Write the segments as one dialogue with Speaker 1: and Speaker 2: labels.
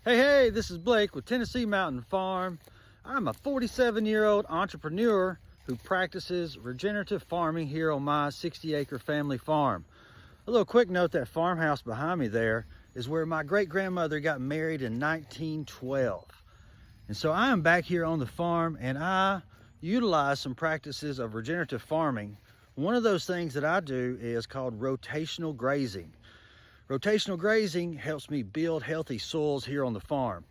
Speaker 1: Hey, this is Blake with Tennessee Mountain Farm. I'm a 47-year-old entrepreneur who practices regenerative farming here on my 60-acre family farm. A little quick note, that farmhouse behind me there is where my great-grandmother got married in 1912. And so I am back here on the farm and I utilize some practices of regenerative farming. One of those things that I do is called rotational grazing. Rotational grazing helps me build healthy soils here on the farm.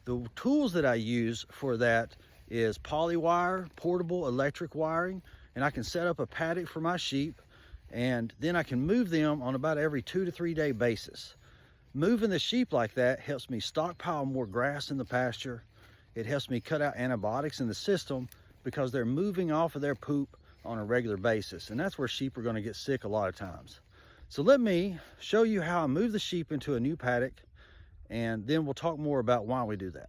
Speaker 1: The tools that I use for that is polywire, portable electric wiring, and I can set up a paddock for my sheep, and then I can move them on about every 2 to 3 day basis. Moving the sheep like that helps me stockpile more grass in the pasture. It helps me cut out antibiotics in the system because they're moving off of their poop on a regular basis, and that's where sheep are going to get sick a lot of times. So let me show you how I move the sheep into a new paddock, and then we'll talk more about why we do that.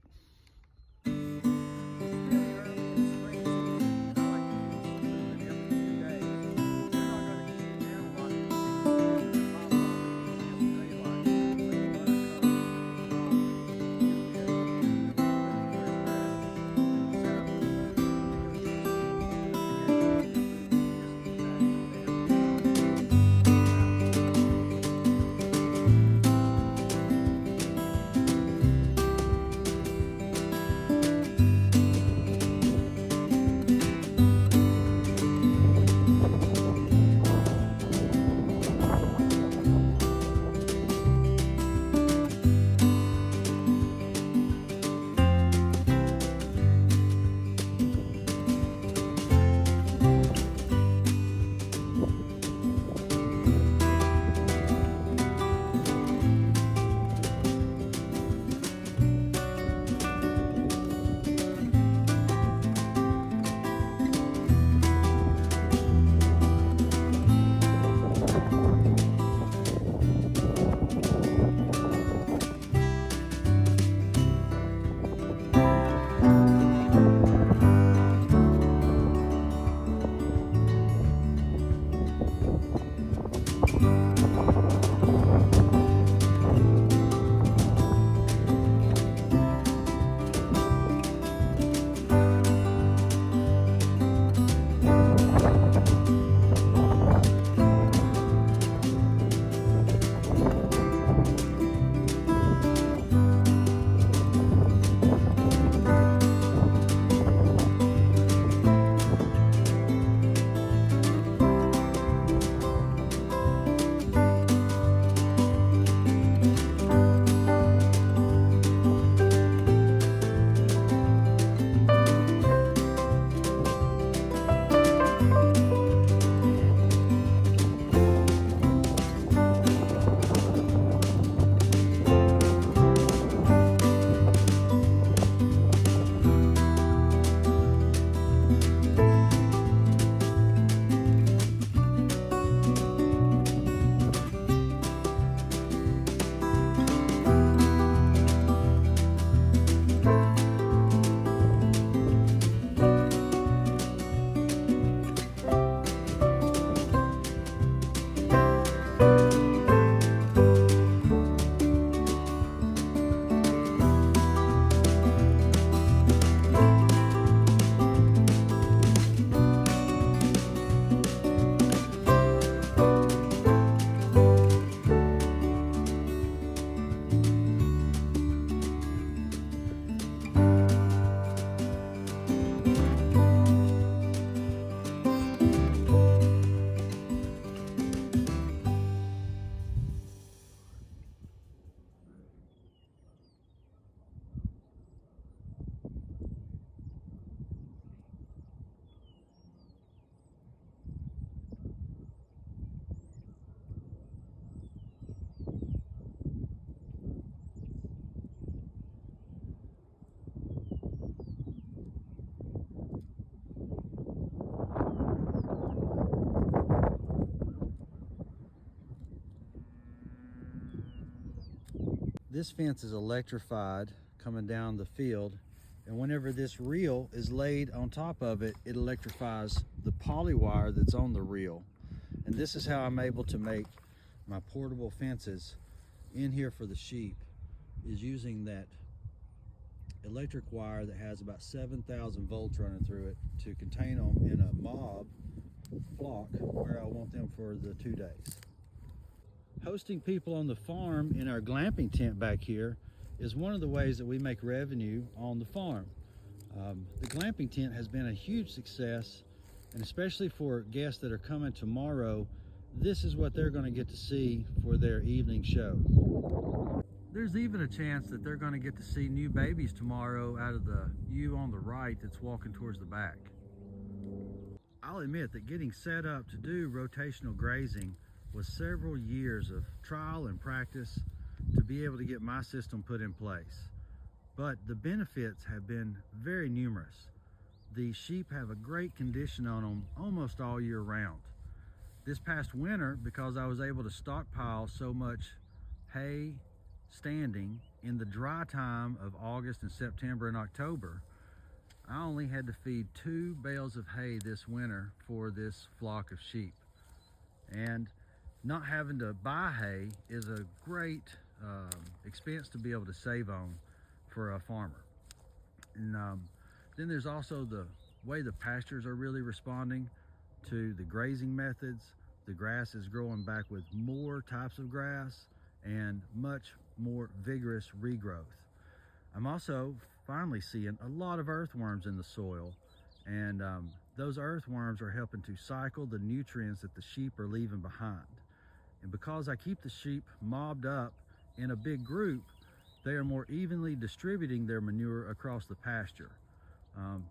Speaker 1: This fence is electrified coming down the field, and whenever this reel is laid on top of it, it electrifies the poly wire that's on the reel. And this is how I'm able to make my portable fences in here for the sheep, is using that electric wire that has about 7,000 volts running through it to contain them in a mob flock where I want them for the 2 days. Hosting people on the farm in our glamping tent back here is one of the ways that we make revenue on the farm. The glamping tent has been a huge success, and especially for guests that are coming tomorrow, this is what they're going to get to see for their evening show. There's even a chance that they're going to get to see new babies tomorrow out of the ewe on the right that's walking towards the back. I'll admit that getting set up to do rotational grazing was several years of trial and practice to be able to get my system put in place. But the benefits have been very numerous. The sheep have a great condition on them almost all year round. This past winter, because I was able to stockpile so much hay standing in the dry time of August and September and October, I only had to feed 2 bales of hay this winter for this flock of sheep. And not having to buy hay is a great expense to be able to save on for a farmer. And then there's also the way the pastures are really responding to the grazing methods. The grass is growing back with more types of grass and much more vigorous regrowth. I'm also finally seeing a lot of earthworms in the soil, and those earthworms are helping to cycle the nutrients that the sheep are leaving behind. And because I keep the sheep mobbed up in a big group, they are more evenly distributing their manure across the pasture.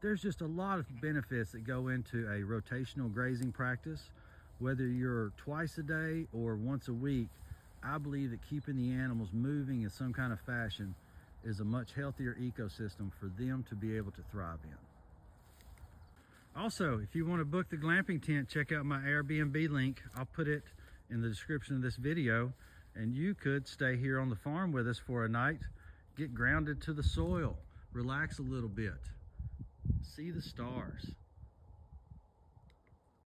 Speaker 1: There's just a lot of benefits that go into a rotational grazing practice. Whether you're twice a day or once a week, I believe that keeping the animals moving in some kind of fashion is a much healthier ecosystem for them to be able to thrive in. Also, if you want to book the glamping tent, check out my Airbnb link. I'll put it in the description of this video, and you could stay here on the farm with us for a night, get grounded to the soil, relax a little bit, see the stars.